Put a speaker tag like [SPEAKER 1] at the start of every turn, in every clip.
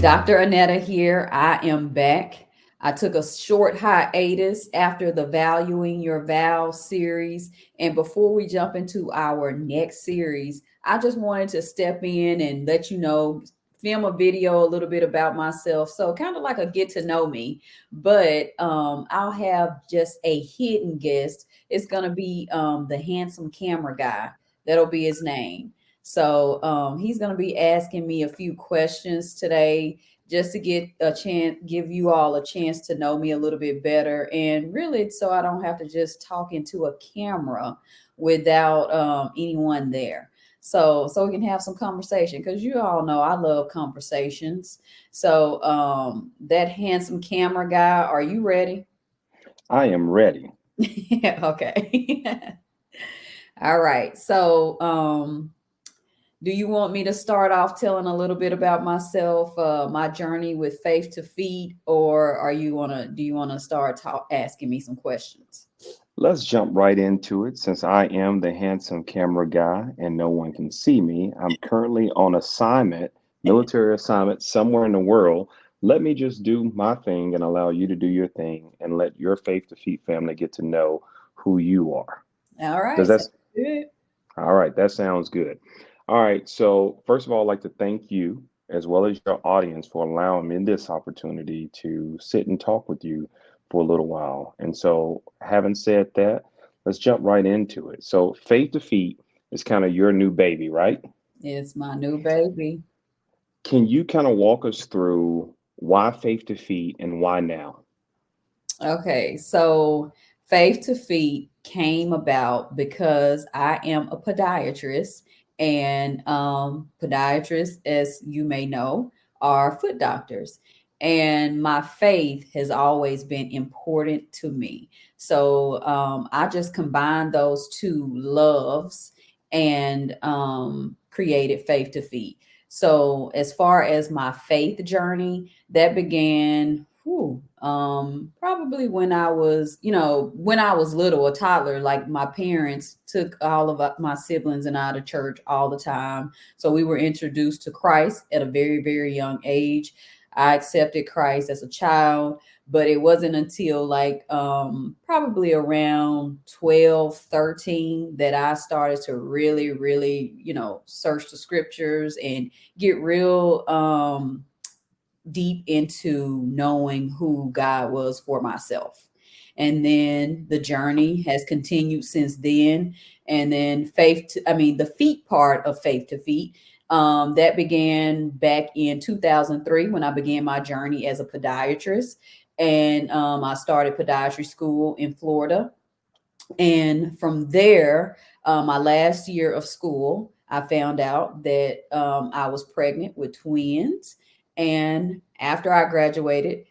[SPEAKER 1] Dr. Anetta here. I am back. I took a short hiatus after the Valuing Your Vows series. And before we jump into our next series, I just wanted to step in and let you know, film a video a little bit about myself. So, kind of like a get to know me, but I'll have just a hidden guest. It's going to be the handsome camera guy. That'll be his name. So he's going to be asking me a few questions today just to get a chance, give you all a chance to know me a little bit better. And really, so I don't have to just talk into a camera without anyone there. So we can have some conversation because you all know I love conversations. So that handsome camera guy, are you ready?
[SPEAKER 2] I am ready.
[SPEAKER 1] Okay. All right. So do you want me to start off telling a little bit about myself, my journey with Faith to Feet, or are you wanna do you want to start asking me some questions?
[SPEAKER 2] Let's jump right into it. Since I am the handsome camera guy and no one can see me, I'm currently on assignment, military assignment somewhere in the world. Let me just do my thing and allow you to do your thing and let your Faith to Feet family get to know who you are.
[SPEAKER 1] All right,
[SPEAKER 2] Does
[SPEAKER 1] sounds
[SPEAKER 2] that
[SPEAKER 1] good.
[SPEAKER 2] All right, that sounds good. All right, so first of all, I'd like to thank you as well as your audience for allowing me this opportunity to sit and talk with you for a little while. And so, having said that, let's jump right into it. So, Faith Defeat is kind of your new baby, right?
[SPEAKER 1] It's my new baby.
[SPEAKER 2] Can you kind of walk us through why Faith Defeat and why now?
[SPEAKER 1] Okay, so Faith to Feet came about because I am a podiatrist, and podiatrists, as you may know, are foot doctors. And my faith has always been important to me. So I just combined those two loves and created Faith to Feet. So, as far as my faith journey, that began probably when I was, when I was little, a toddler. Like my parents took all of my siblings and I to church all the time, so we were introduced to Christ at a very, very young age. I accepted Christ as a child, but it wasn't until like probably around 12, 13 that I started to really, really, search the scriptures and get real deep into knowing who God was for myself. And then the journey has continued since then. And then the feet part of Faith to Feet, that began back in 2003 when I began my journey as a podiatrist. And I started podiatry school in Florida. And from there, my last year of school, I found out that I was pregnant with twins. And after I graduated,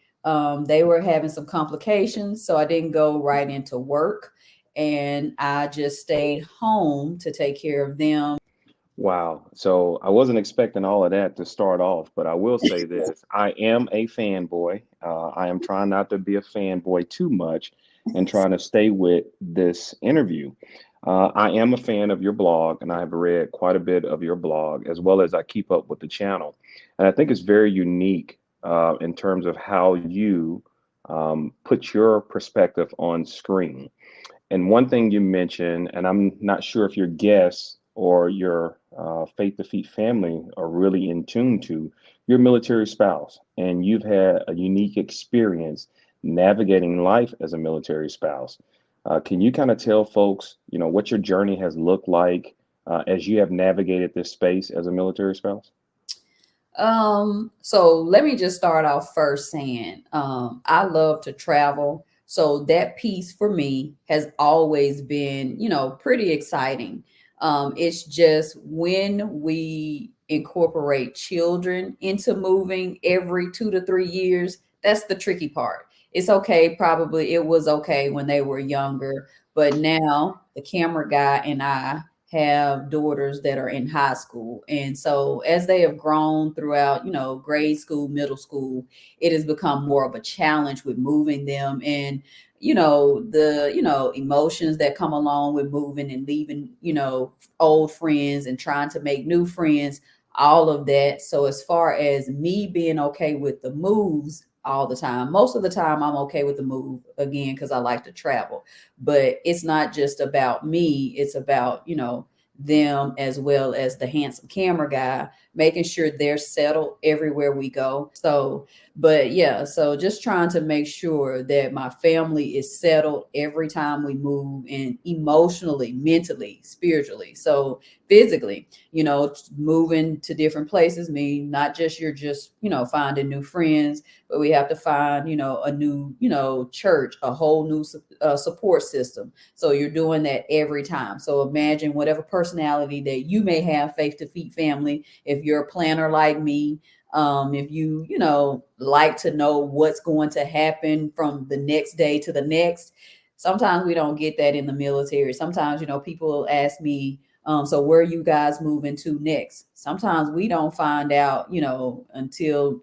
[SPEAKER 1] they were having some complications. So I didn't go right into work. And I just stayed home to take care of them.
[SPEAKER 2] Wow. So I wasn't expecting all of that to start off, but I will say this. I am a fanboy. I am trying not to be a fanboy too much and trying to stay with this interview. I am a fan of your blog, and I've read quite a bit of your blog as well as I keep up with the channel. And I think it's very unique in terms of how you put your perspective on screen. And one thing you mentioned, and I'm not sure if your guests or your Faith Defeat family are really in tune to, your military spouse, and you've had a unique experience navigating life as a military spouse. Can you kind of tell folks, what your journey has looked like as you have navigated this space as a military spouse?
[SPEAKER 1] So let me just start off first saying, I love to travel. So that piece for me has always been, pretty exciting. It's just when we incorporate children into moving every 2 to 3 years, that's the tricky part. It's okay, probably it was okay when they were younger, but now the camera guy and I have daughters that are in high school. And so as they have grown throughout, grade school, middle school, it has become more of a challenge with moving them and the emotions that come along with moving and leaving old friends and trying to make new friends. all of that. So as far as me being okay with the moves all the time, most of the time I'm okay with the move again because I like to travel. But it's not just about me, it's about, them as well as the handsome camera guy, making sure they're settled everywhere we go. So, but yeah, so just trying to make sure that my family is settled every time we move, and emotionally, mentally, spiritually. So physically, moving to different places mean not just you're just, finding new friends, but we have to find, a new, church, a whole new support system. So you're doing that every time. So imagine whatever personality that you may have, Faith to Feet family, if you're a planner like me, if you, like to know what's going to happen from the next day to the next. Sometimes we don't get that in the military. Sometimes, people ask me, so where are you guys moving to next? Sometimes we don't find out, until,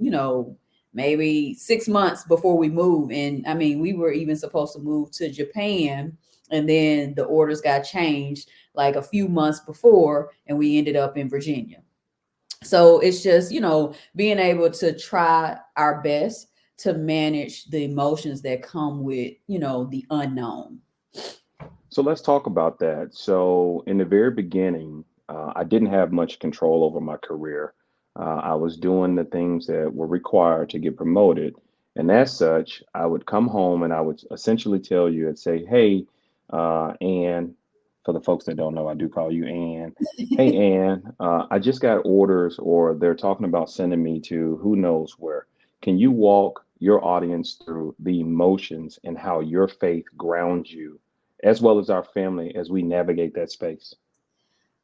[SPEAKER 1] maybe 6 months before we move. And I mean, we were even supposed to move to Japan, and then the orders got changed like a few months before, and we ended up in Virginia. So it's just, being able to try our best to manage the emotions that come with, the unknown.
[SPEAKER 2] So let's talk about that. So in the very beginning, I didn't have much control over my career. I was doing the things that were required to get promoted. And as such, I would come home and I would essentially tell you and say, hey, Ann, for the folks that don't know, I do call you Ann. Hey, Ann, I just got orders, or they're talking about sending me to who knows where. Can you walk your audience through the emotions and how your faith grounds you, as well as our family, as we navigate that space?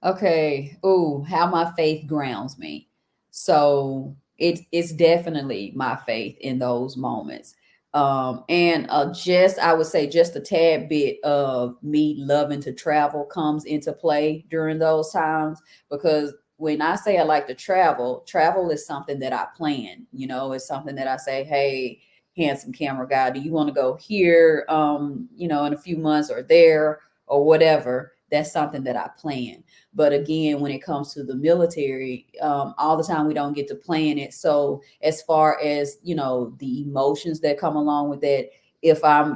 [SPEAKER 1] Okay. Oh, how my faith grounds me. So it's definitely my faith in those moments. And just I would say just a tad bit of me loving to travel comes into play during those times, because when I say I like to travel, travel is something that I plan. It's something that I say, hey, handsome camera guy, do you want to go here? In a few months, or there, or whatever. That's something that I plan. But again, when it comes to the military, all the time we don't get to plan it. So as far as, the emotions that come along with that, if I'm,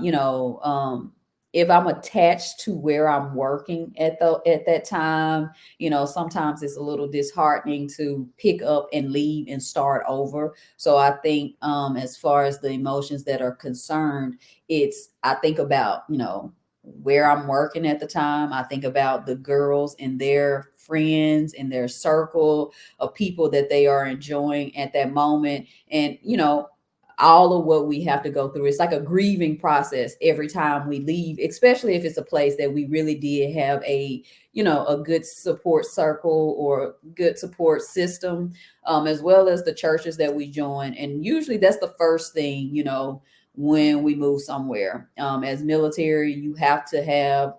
[SPEAKER 1] if I'm attached to where I'm working at that time, sometimes it's a little disheartening to pick up and leave and start over. So I think, as far as the emotions that are concerned, I think about, where I'm working at the time. I think about the girls and their friends and their circle of people that they are enjoying at that moment. And, all of what we have to go through. It's like a grieving process every time we leave, especially if it's a place that we really did have a good support circle or good support system, as well as the churches that we join. And usually that's the first thing, when we move somewhere. As military, you have to have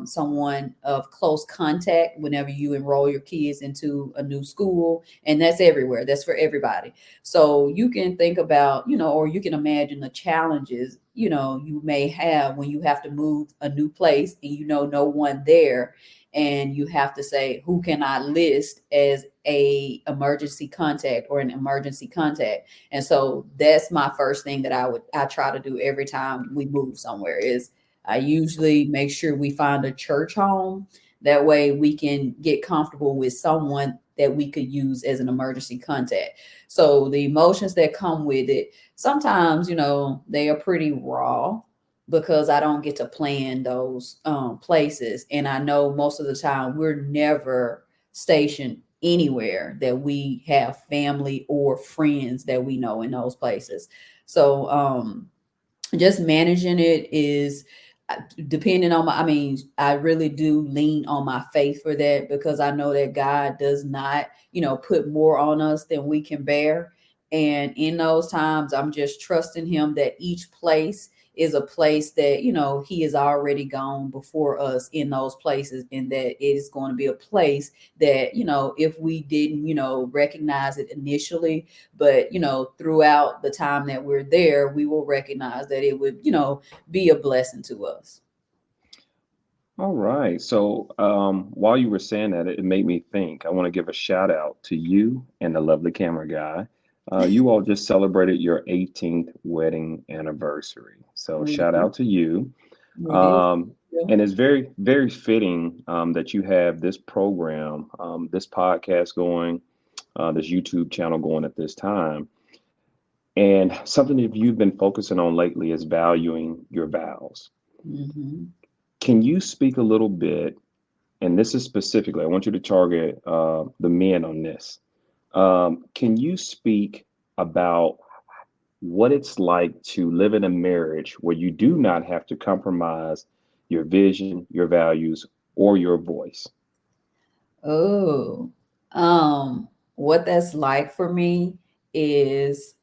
[SPEAKER 1] someone of close contact whenever you enroll your kids into a new school, and that's everywhere. That's for everybody. So you can think about, or you can imagine the challenges, you may have when you have to move a new place and no one there, and you have to say, who can I list as a emergency contact or an emergency contact? And so that's my first thing that I try to do every time we move somewhere is I usually make sure we find a church home. That way we can get comfortable with someone that we could use as an emergency contact. So the emotions that come with it, sometimes, they are pretty raw because I don't get to plan those places. And I know most of the time we're never stationed anywhere that we have family or friends that we know in those places. So just managing it is depending on my, I mean, I really do lean on my faith for that, because I know that God does not, put more on us than we can bear. And in those times I'm just trusting him that each place is a place that, he has already gone before us in those places, and that it is going to be a place that, if we didn't, recognize it initially, but throughout the time that we're there, we will recognize that it would, be a blessing to us.
[SPEAKER 2] All right. So while you were saying that, it made me think. I want to give a shout out to you and the lovely camera guy. You all just celebrated your 18th wedding anniversary. So
[SPEAKER 1] We
[SPEAKER 2] shout
[SPEAKER 1] did.
[SPEAKER 2] out to you.
[SPEAKER 1] We did.
[SPEAKER 2] Um, and it's very, very fitting that you have this program, this podcast going, this YouTube channel going at this time. And something that you've been focusing on lately is valuing your vows.
[SPEAKER 1] Hmm.
[SPEAKER 2] Can you speak a little bit? And this is specifically, I want you to target the men on this. Can you speak about what it's like to live in a marriage where you do not have to compromise your vision, your values, or your voice?
[SPEAKER 1] Oh, what that's like for me is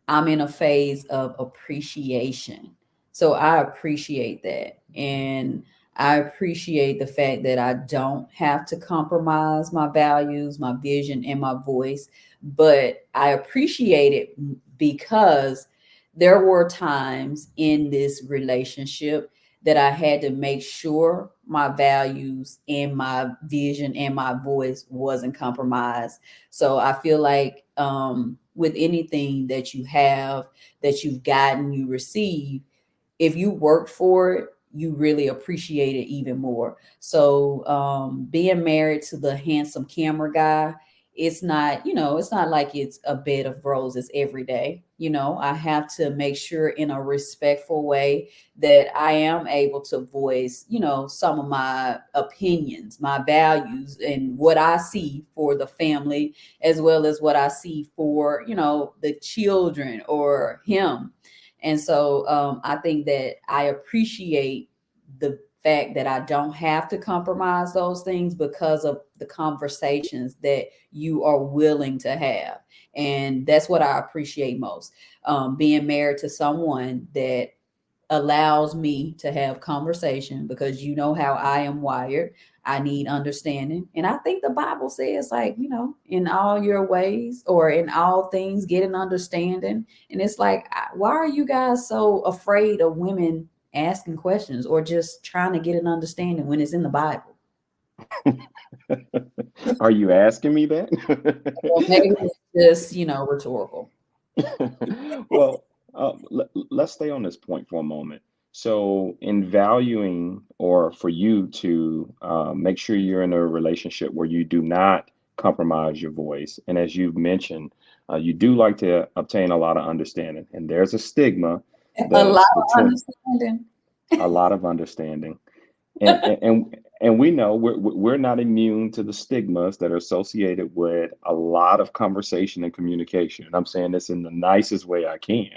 [SPEAKER 1] I'm in a phase of appreciation. So I appreciate that. And I appreciate the fact that I don't have to compromise my values, my vision, and my voice. But I appreciate it because there were times in this relationship that I had to make sure my values and my vision and my voice wasn't compromised. So I feel like with anything that you have, that you've gotten, you receive, if you worked for it, you really appreciate it even more. So being married to the handsome camera guy, it's not, it's not like it's a bed of roses every day. I have to make sure in a respectful way that I am able to voice, some of my opinions, my values, and what I see for the family, as well as what I see for, the children or him. And so I think that I appreciate the fact that I don't have to compromise those things because of the conversations that you are willing to have. And that's what I appreciate most. Being married to someone that allows me to have conversation, because you know how I am wired. I need understanding. And I think the Bible says, like, in all your ways or in all things, get an understanding. And it's like, why are you guys so afraid of women asking questions or just trying to get an understanding when it's in the Bible?
[SPEAKER 2] Are you asking me
[SPEAKER 1] Well,
[SPEAKER 2] that?
[SPEAKER 1] maybe it's just, rhetorical.
[SPEAKER 2] Well, let's stay on this point for a moment. So, in valuing, or for you to make sure you're in a relationship where you do not compromise your voice, and as you've mentioned, you do like to obtain a lot of understanding, and there's a stigma
[SPEAKER 1] A lot
[SPEAKER 2] that's
[SPEAKER 1] of
[SPEAKER 2] between
[SPEAKER 1] understanding.
[SPEAKER 2] a lot of understanding, and we know we're not immune to the stigmas that are associated with a lot of conversation and communication. And I'm saying this in the nicest way I can.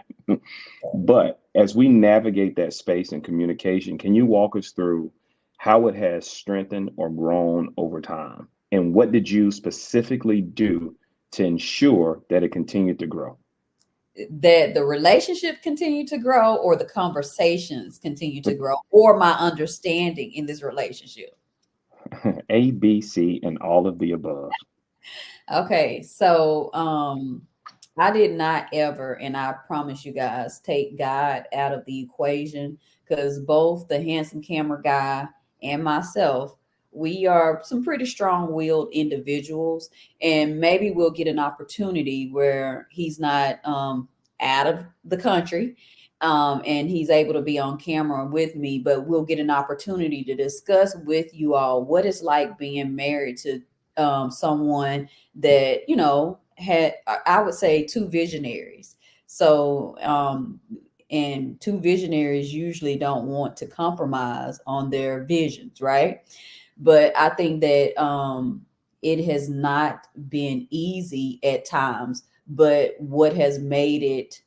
[SPEAKER 2] But as we navigate that space and communication, can you walk us through how it has strengthened or grown over time? And what did you specifically do to ensure that it continued to grow?
[SPEAKER 1] That the relationship continue to grow, or the conversations continue to grow, or my understanding in this relationship?
[SPEAKER 2] A, B, C, and all of the above.
[SPEAKER 1] Okay, so I did not ever, and I promise you guys, take God out of the equation, because both the handsome camera guy and myself, we are some pretty strong-willed individuals, and maybe we'll get an opportunity where he's not out of the country, and he's able to be on camera with me, but we'll get an opportunity to discuss with you all what it's like being married to someone that had, I would say, two visionaries. So and two visionaries usually don't want to compromise on their visions, right? But I think that it has not been easy at times, but what has made it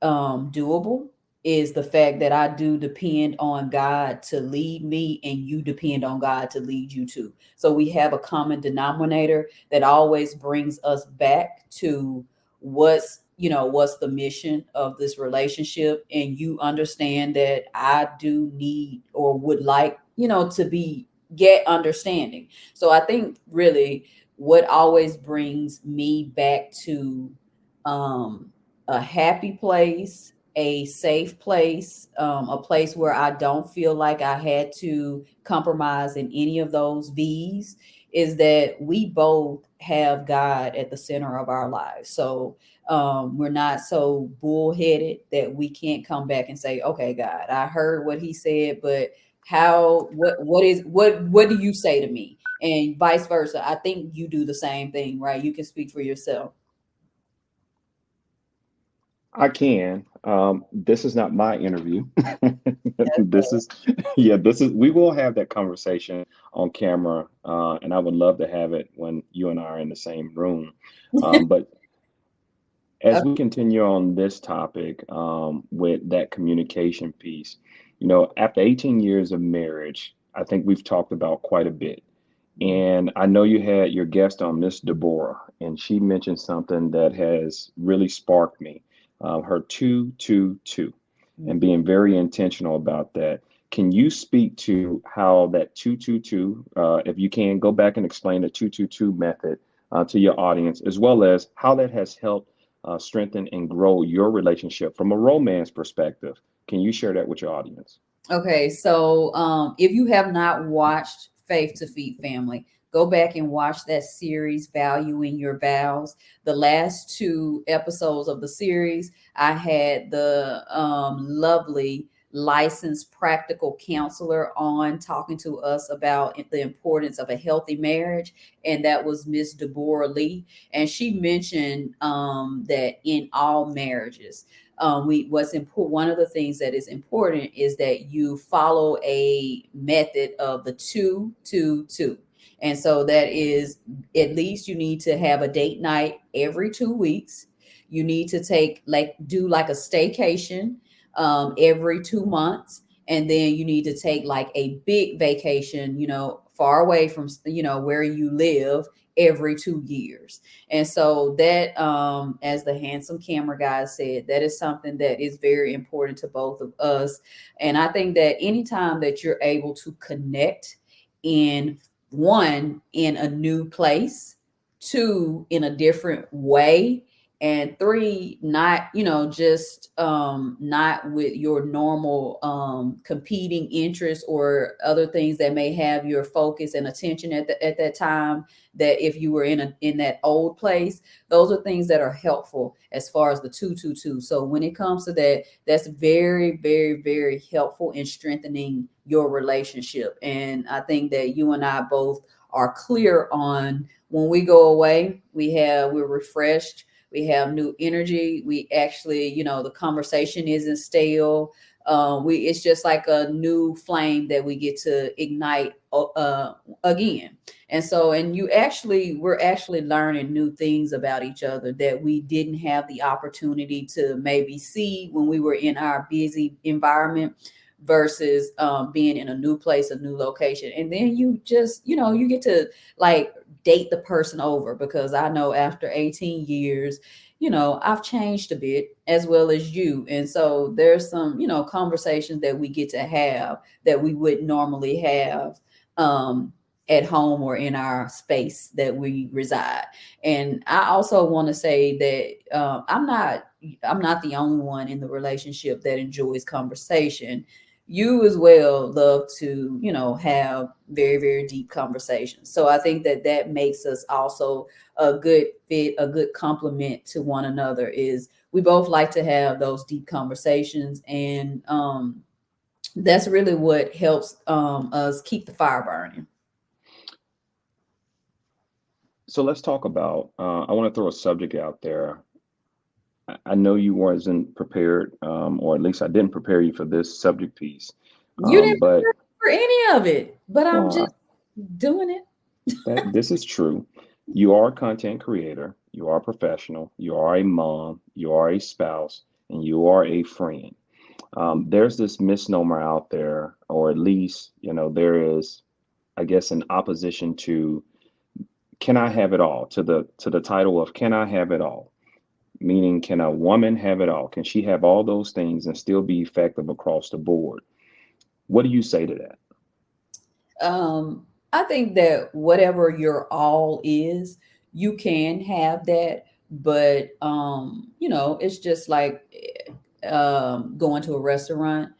[SPEAKER 1] doable is the fact that I do depend on God to lead me, and you depend on God to lead you too. So we have a common denominator that always brings us back to what's the mission of this relationship. And you understand that I do need, or would like, to be get understanding. So I think really what always brings me back to um a happy place a safe place, a place where I don't feel like I had to compromise in any of those V's, is that we both have God at the center of our lives. So we're not so bullheaded that we can't come back and say, okay, God, I heard what he said, but what do you say to me? And vice versa. I think you do the same thing, right? You can speak for yourself.
[SPEAKER 2] I can. This is not my interview. This is, yeah, this is, we will have that conversation on camera, and I would love to have it when you and I are in the same room. But as we continue on this topic, with that communication piece, after 18 years of marriage, I think we've talked about quite a bit. And I know you had your guest on, Miss Deborah, and she mentioned something that has really sparked me. Her 222, and
[SPEAKER 1] Mhm.
[SPEAKER 2] being very intentional about that. Can you speak to how that 222, if you can, go back and explain the 222 method to your audience, as well as how that has helped strengthen and grow your relationship from a romance perspective? Can you share that with your audience?
[SPEAKER 1] Okay, so if you have not watched Faith to Feed Family, go back and watch that series, Valuing Your Vows. The last two episodes of the series, I had the lovely licensed practical counselor on talking to us about the importance of a healthy marriage, and that was Miss Deborah Lee. And she mentioned that in all marriages, we what's important, one of the things that is important is that you follow a method of the 2 2 2, and so that is, at least you need to have a date night every 2 weeks. You need to take, like, do like a staycation every 2 months, and then you need to take like a big vacation, far away from where you live, every 2 years. And so that, as the handsome camera guy said, that is something that is very important to both of us. And I think that anytime that you're able to connect in, one, in a new place, two, in a different way, and three, not, just not with your normal competing interests or other things that may have your focus and attention at that time, that if you were in that old place, those are things that are helpful as far as the 2 2 2. So when it comes to that, that's very, very, very helpful in strengthening your relationship. And I think that you and I both are clear on, when we go away, we're refreshed, we have new energy, we actually, the conversation isn't stale. We It's just like a new flame that we get to ignite again. And so, and we're actually learning new things about each other that we didn't have the opportunity to maybe see when we were in our busy environment, versus being in a new place, a new location. And then you just, you get to, like, date the person over, because I know after 18 years, I've changed a bit as well as you. And so there's some, conversations that we get to have that we wouldn't normally have um, at home or in our space that we reside. And I also want to say that I'm not the only one in the relationship that enjoys conversation. You as well love to, have very, very deep conversations. So I think that that makes us also a good fit, a good complement to one another, is we both like to have those deep conversations. And that's really what helps us keep the fire burning.
[SPEAKER 2] So let's talk about. I want to throw a subject out there. I know you wasn't prepared, or at least I didn't prepare you for this subject piece.
[SPEAKER 1] You didn't
[SPEAKER 2] But
[SPEAKER 1] prepare for any of it, but I'm
[SPEAKER 2] well,
[SPEAKER 1] just doing it.
[SPEAKER 2] that this is true. You are a content creator. You are a professional. You are a mom. You are a spouse, and you are a friend. There's this misnomer out there, or at least there is, I guess, an opposition to "Can I have it all?" to the title of "Can I have it all?" Meaning, can a woman have it all? Can she have all those things and still be effective across the board? What do you say to that?
[SPEAKER 1] I think that whatever your all is, you can have that, but it's just like going to a restaurant,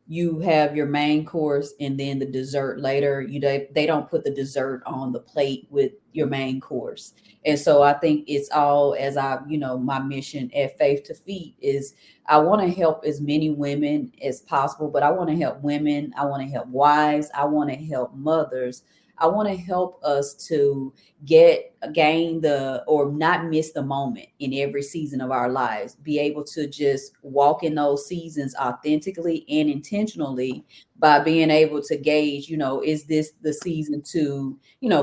[SPEAKER 1] you have your main course and then the dessert later. They don't put the dessert on the plate with your main course. And so I think it's all, as I, my mission at Faith to Feet is, I want to help as many women as possible, but I want to help women, I want to help wives, I want to help mothers. I want to help us to gain the, or not miss the moment in every season of our lives, be able to just walk in those seasons authentically and intentionally, by being able to gauge, is this the season to,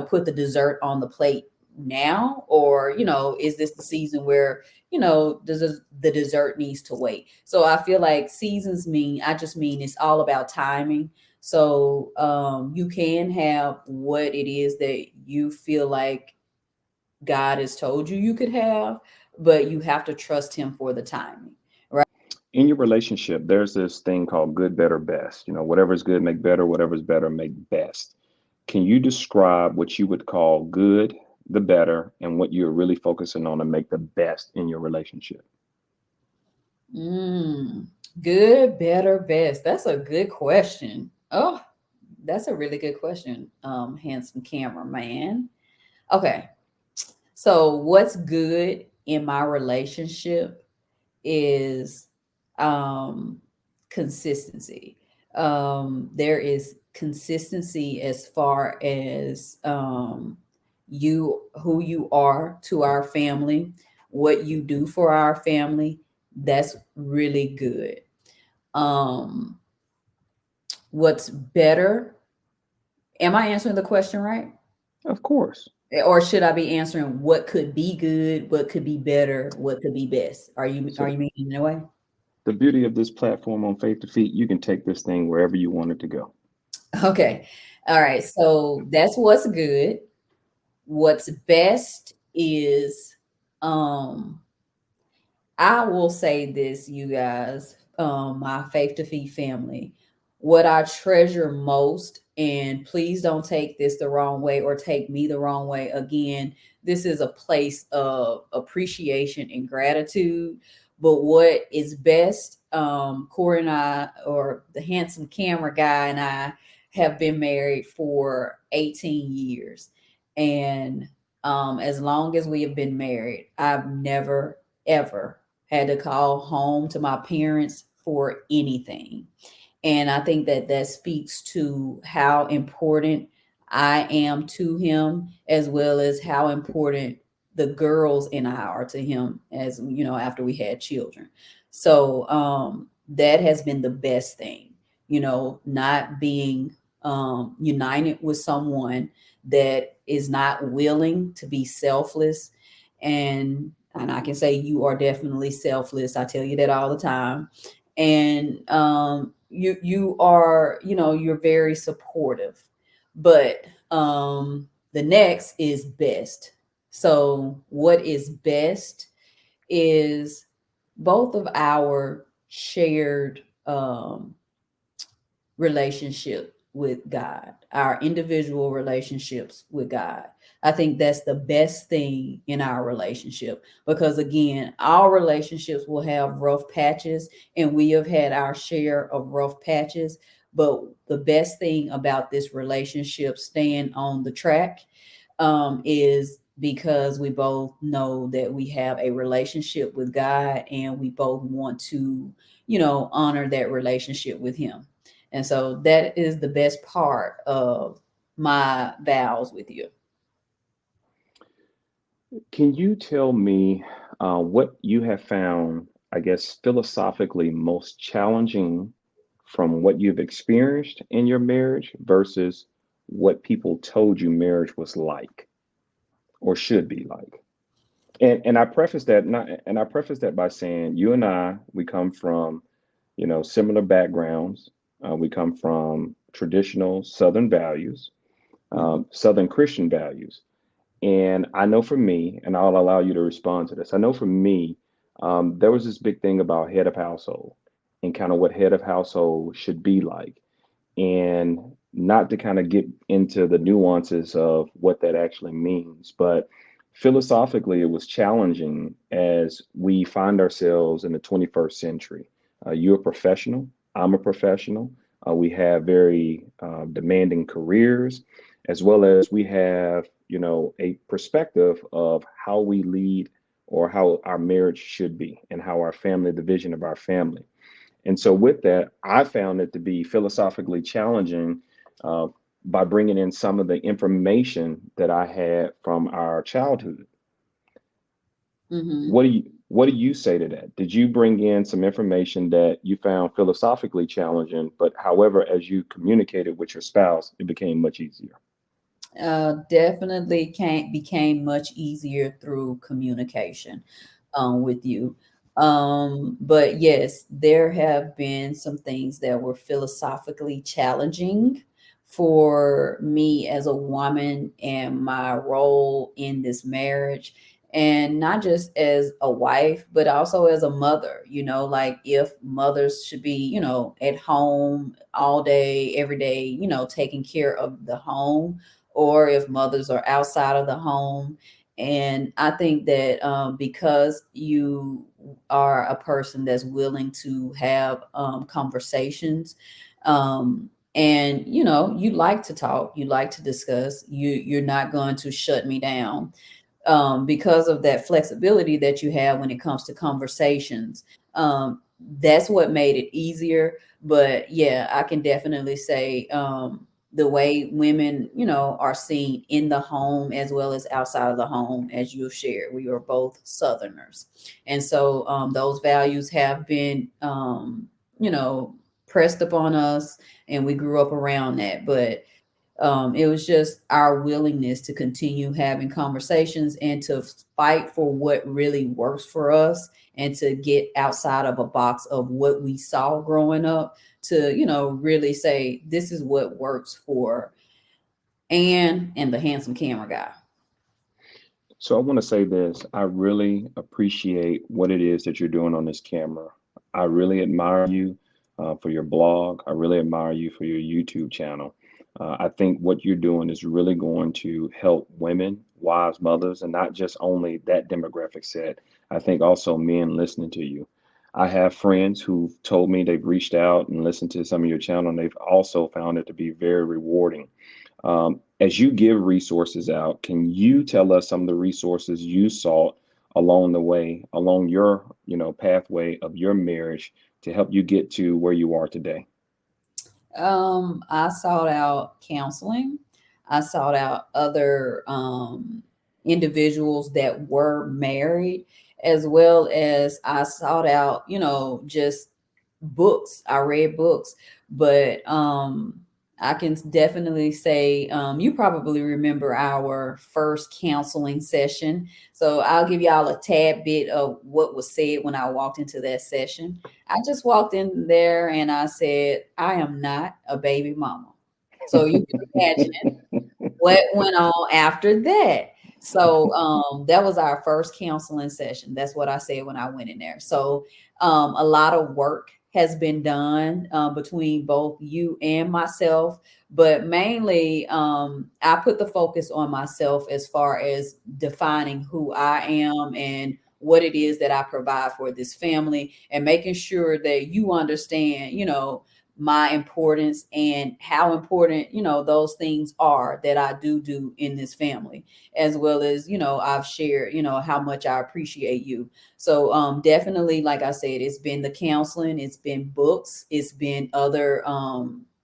[SPEAKER 1] put the dessert on the plate now, or is this the season where, the dessert needs to wait. So I feel like seasons mean, I just mean it's all about timing. So you can have what it is that you feel like God has told you you could have, but you have to trust Him for the timing, right?
[SPEAKER 2] In your relationship, there's this thing called good, better, best. Whatever's good, make better. Whatever's better, make best. Can you describe what you would call good, the better, and what you're really focusing on to make the best in your relationship?
[SPEAKER 1] Mm, good, better, best. That's a good question. Oh, that's a really good question, handsome cameraman. Okay, so what's good in my relationship is um consistency. There is consistency as far as you, who you are to our family, what you do for our family. That's really good. um what's better, am I answering the question right?
[SPEAKER 2] Of course.
[SPEAKER 1] Or should I be answering what could be good, what could be better, what could be best? Are
[SPEAKER 2] So
[SPEAKER 1] you meaning in a way?
[SPEAKER 2] the beauty of this platform on Faith to Feet, you can take this thing wherever you want it to go.
[SPEAKER 1] Okay. All right. So that's what's good. What's best is, um I will say this, you guys, my Faith to Feed family, what I treasure most, and please don't take this the wrong way or take me the wrong way. Again, this is a place of appreciation and gratitude. But what is best, Corey and I, or the handsome camera guy and I, have been married for 18 years. And as long as we have been married, I've never, ever had to call home to my parents for anything. And I think that that speaks to how important I am to him, as well as how important the girls and I are to him, as after we had children. So that has been the best thing, not being united with someone that is not willing to be selfless. And I can say you are definitely selfless. I tell you that all the time. And you are, you're very supportive. But the next is best. So what is best is both of our shared relationship with God, our individual relationships with God. I think that's the best thing in our relationship, because again, our relationships will have rough patches, and we have had our share of rough patches. But the best thing about this relationship staying on the track, is because we both know that we have a relationship with God, and we both want to, honor that relationship with Him. And so that is the best part of my vows with you.
[SPEAKER 2] Can you tell me what you have found, I guess, philosophically most challenging from what you've experienced in your marriage versus what people told you marriage was like or should be like? And I preface that not and I preface that by saying you and I, we come from, similar backgrounds. We come from traditional Southern values,
[SPEAKER 1] Mhm.
[SPEAKER 2] Southern Christian values. And I know for me, and I'll allow you to respond to this. I know for me, there was this big thing about head of household and kind of what head of household should be like, and not to kind of get into the nuances of what that actually means, but philosophically, it was challenging as we find ourselves in the 21st century. You're a professional. I'm a professional. We have very demanding careers, as well as we have, a perspective of how we lead or how our marriage should be and how our family, the vision of our family. And so, with that, I found it to be philosophically challenging uh, by bringing in some of the information that I had from our childhood.
[SPEAKER 1] Mm-hmm.
[SPEAKER 2] What do you say to that? Did you bring in some information that you found philosophically challenging, but however, as you communicated with your spouse, it became much easier?
[SPEAKER 1] Definitely can't became much easier through communication with you. But yes, there have been some things that were philosophically challenging for me as a woman and my role in this marriage. And not just as a wife, but also as a mother, like if mothers should be, at home all day, every day, taking care of the home, or if mothers are outside of the home. And I think that because you are a person that's willing to have conversations, and you like to talk, you like to discuss, you're not going to shut me down, because of that flexibility that you have when it comes to conversations. That's what made it easier. But yeah, I can definitely say the way women, are seen in the home as well as outside of the home, as you shared, we are both Southerners. And so those values have been, you know, pressed upon us, and we grew up around that. But it was just our willingness to continue having conversations and to fight for what really works for us, and to get outside of a box of what we saw growing up, to, really say, this is what works for Ann and the handsome camera guy.
[SPEAKER 2] So I want to say this. I really appreciate what it is that you're doing on this camera. I really admire you for your blog. I really admire you for your YouTube channel. I think what you're doing is really going to help women, wives, mothers, and not just only that demographic set. I think also men listening to you. I have friends who've told me they've reached out and listened to some of your channel, and they've also found it to be very rewarding. As you give resources out, can you tell us some of the resources you sought along the way, along your, pathway of your marriage to help you get to where you are today?
[SPEAKER 1] I sought out counseling. I sought out other individuals that were married, as well as I sought out, just books. I read books. But I can definitely say, you probably remember our first counseling session. So I'll give y'all a tad bit of what was said when I walked into that session. I just walked in there and I said, I am not a baby mama. So you can imagine what went on after that. So that was our first counseling session. That's what I said when I went in there. So a lot of work has been done between both you and myself, but mainly I put the focus on myself as far as defining who I am and what it is that I provide for this family, and making sure that you understand, my importance and how important, those things are that I do in this family, as well as, I've shared, how much I appreciate you. So definitely, like I said, it's been the counseling, it's been books, it's been other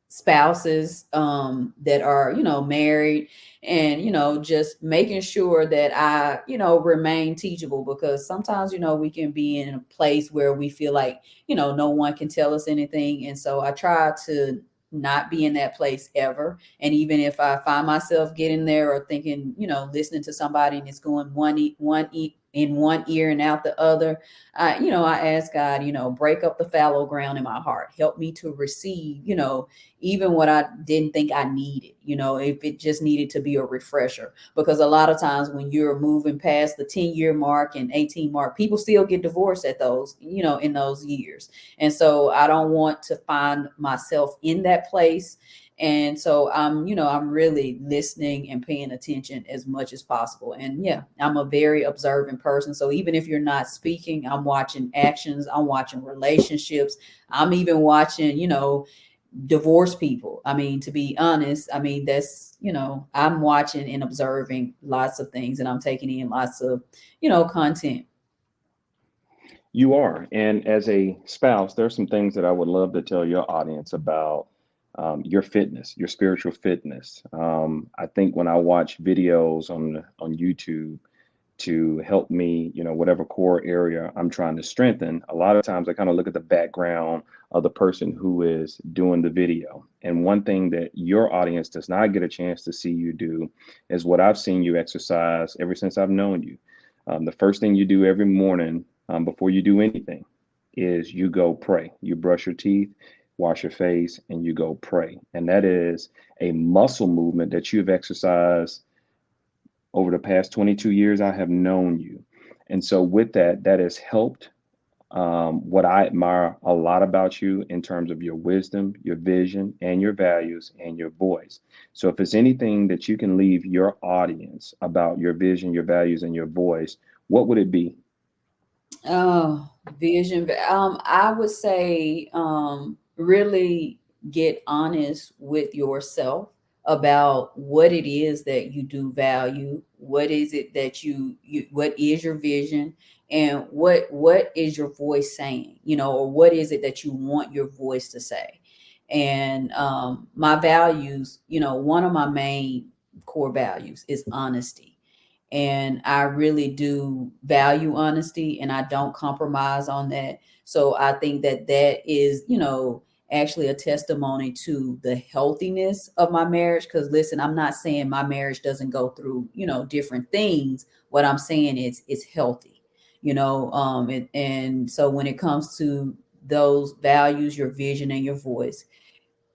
[SPEAKER 1] spouses that are, married, and, just making sure that I, remain teachable, because sometimes, we can be in a place where we feel like, no one can tell us anything. And so I try to not be in that place ever. And even if I find myself getting there or thinking, listening to somebody and it's going in one ear and out the other, I ask God, break up the fallow ground in my heart. Help me to receive, even what I didn't think I needed, if it just needed to be a refresher. Because a lot of times when you're moving past the 10-year mark and 18 mark, people still get divorced at those, in those years. And so I don't want to find myself in that place. And so I'm really listening and paying attention as much as possible. And yeah, I'm a very observant person. So even if you're not speaking, I'm watching actions, I'm watching relationships, I'm even watching, divorced people. I mean, to be honest, I mean, I'm watching and observing lots of things, and I'm taking in lots of, content.
[SPEAKER 2] You are. And as a spouse, there's some things that I would love to tell your audience about your fitness, your spiritual fitness. I think when I watch videos on YouTube to help me, whatever core area I'm trying to strengthen, a lot of times I kind of look at the background of the person who is doing the video. And one thing that your audience does not get a chance to see you do is what I've seen you exercise ever since I've known you. The first thing you do every morning before you do anything is you go pray. You brush your teeth, wash your face, and you go pray. And that is a muscle movement that you've exercised over the past 22 years I have known you. And so, with that, that has helped what I admire a lot about you in terms of your wisdom, your vision, and your values and your voice. So, if it's anything that you can leave your audience about your vision, your values, and your voice, what would it be?
[SPEAKER 1] Oh, vision. I would say, really get honest with yourself about what it is that you do value. What is it that what is your vision, and what is your voice saying, or what is it that you want your voice to say? And my values, one of my main core values is honesty, and I really do value honesty, and I don't compromise on that. So I think that that is, actually a testimony to the healthiness of my marriage. Because listen, I'm not saying my marriage doesn't go through, different things. What I'm saying is it's healthy, and so when it comes to those values, your vision and your voice,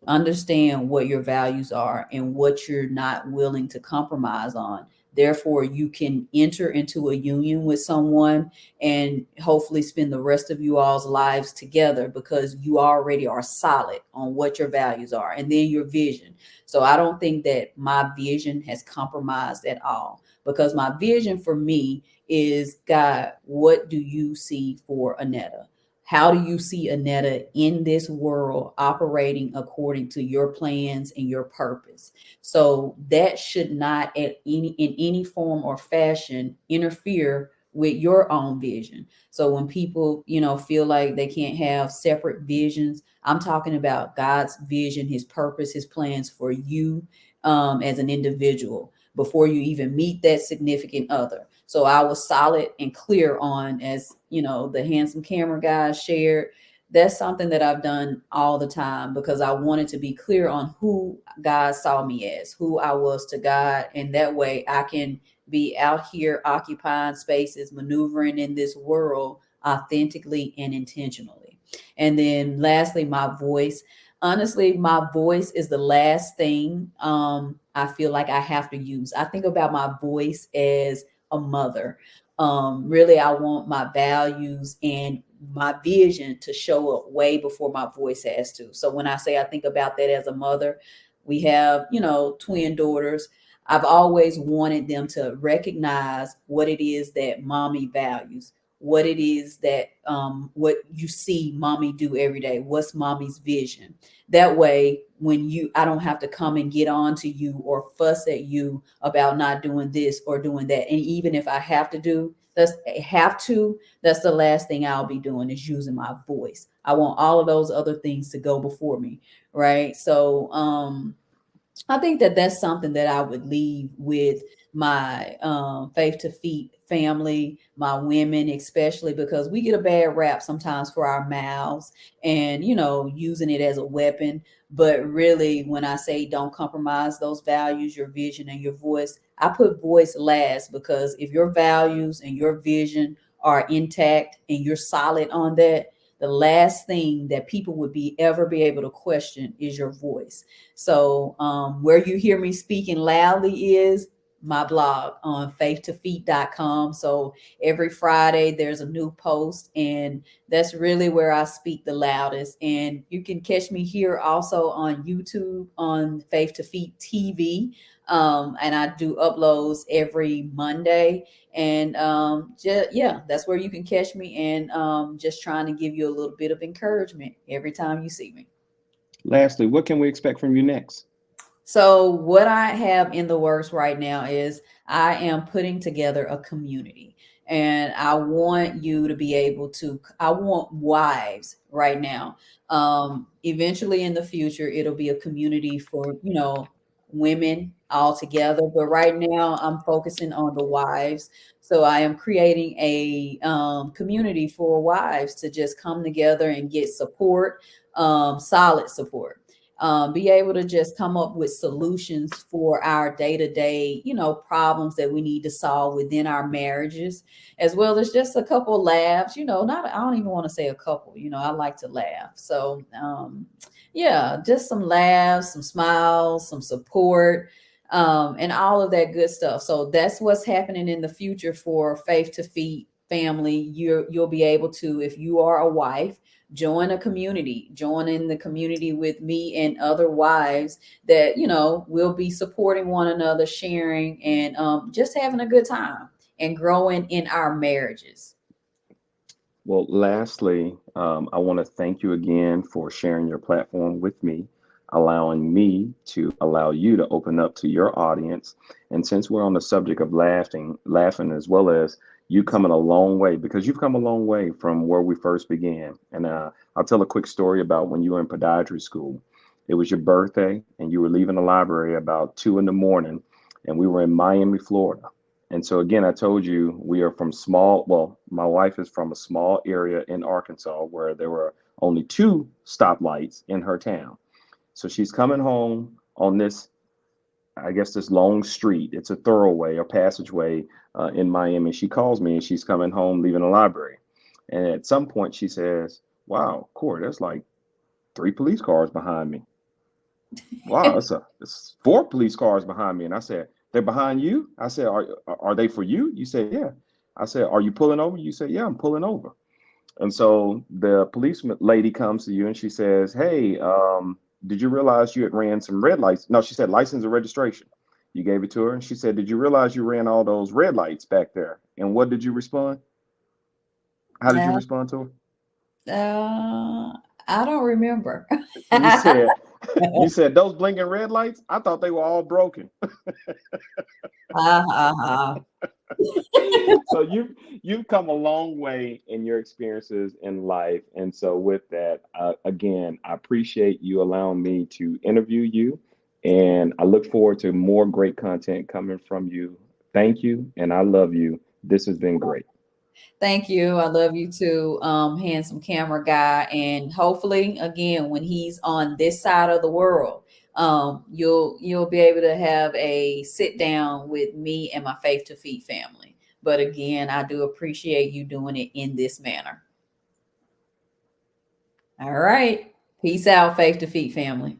[SPEAKER 1] understand what your values are and what you're not willing to compromise on. Therefore, you can enter into a union with someone and hopefully spend the rest of you all's lives together, because you already are solid on what your values are and then your vision. So I don't think that my vision has compromised at all, because my vision for me is, God, what do you see for Anetta? How do you see Anetta in this world operating according to your plans and your purpose? So that should not in any form or fashion interfere with your own vision. So when people, feel like they can't have separate visions, I'm talking about God's vision, his purpose, his plans for you, as an individual before you even meet that significant other. So I was solid and clear on, as the handsome camera guys shared. That's something that I've done all the time, because I wanted to be clear on who God saw me as, who I was to God. And that way I can be out here occupying spaces, maneuvering in this world authentically and intentionally. And then lastly, my voice. Honestly, my voice is the last thing I feel like I have to use. I think about my voice as a mother. Really, I want my values and my vision to show up way before my voice has to. So when I say I think about that as a mother, we have, twin daughters. I've always wanted them to recognize what it is that mommy values, what it is that what you see mommy do every day, what's mommy's vision. That way, when I don't have to come and get on to you or fuss at you about not doing this or doing that. And even if I that's the last thing I'll be doing, is using my voice. I want all of those other things to go before me, right? So I think that that's something that I would leave with my faith to feet family, my women, especially because we get a bad rap sometimes for our mouths and, using it as a weapon. But really, when I say don't compromise those values, your vision, and your voice, I put voice last, because if your values and your vision are intact and you're solid on that, the last thing that people would be able to question is your voice. So where you hear me speaking loudly is my blog on faithtofeet.com. So every Friday there's a new post, and that's really where I speak the loudest. And you can catch me here also on YouTube on Faith to Feet TV. And I do uploads every Monday. And yeah, that's where you can catch me. And just trying to give you a little bit of encouragement every time you see me.
[SPEAKER 2] Lastly, what can we expect from you next?
[SPEAKER 1] So, what I have in the works right now is I am putting together a community, and I want you to be able to, I want wives right now. Eventually in the future, it'll be a community for, women all together. But right now, I'm focusing on the wives. So, I am creating a community for wives to just come together and get support, solid support, be able to just come up with solutions for our day-to-day, problems that we need to solve within our marriages, as well as just a couple laughs, not, I don't even want to say a couple, I like to laugh. So yeah, just some laughs, some smiles, some support, and all of that good stuff. So that's what's happening in the future for Faith to Feet family. You'll be able to, if you are a wife, join a community, join in the community with me and other wives that, will be supporting one another, sharing, and just having a good time and growing in our marriages.
[SPEAKER 2] Well, lastly, I want to thank you again for sharing your platform with me, allowing me to allow you to open up to your audience. And since we're on the subject of laughing as well as you coming a long way, because you've come a long way from where we first began. And I'll tell a quick story about when you were in podiatry school. It was your birthday, and you were leaving the library about 2 in the morning, and we were in Miami, Florida. And so again, I told you we are from small, well, my wife is from a small area in Arkansas where there were only two stoplights in her town. So she's coming home on this, I guess, this long street. It's a thoroughway or passageway in Miami. She calls me and she's coming home leaving the library. And at some point she says, "Wow, Corey, there's like three police cars behind me. Wow, it's four police cars behind me." And I said, "They're behind you?" I said, "Are they for you?" You said, "Yeah." I said, "Are you pulling over?" You said, "Yeah, I'm pulling over." And so the police lady comes to you and she says, "Hey, did you realize you had ran some red lights?" No, she said license and registration. You gave it to her and she said, "Did you realize you ran all those red lights back there?" And what did you respond? How did you
[SPEAKER 1] Uh,
[SPEAKER 2] respond to her?
[SPEAKER 1] I don't remember.
[SPEAKER 2] You said, you said those blinking red lights, I thought they were all broken.
[SPEAKER 1] Ha, ha, ha.
[SPEAKER 2] So you've come a long way in your experiences in life, and so with that, again, I appreciate you allowing me to interview you, and I look forward to more great content coming from you. Thank you, and I love you. This has been great.
[SPEAKER 1] Thank you. I love you too, handsome camera guy. And hopefully, again, when he's on this side of the world, you'll be able to have a sit down with me and my Faith to Feet family. But again, I do appreciate you doing it in this manner. All right. Peace out, Faith to Feet family.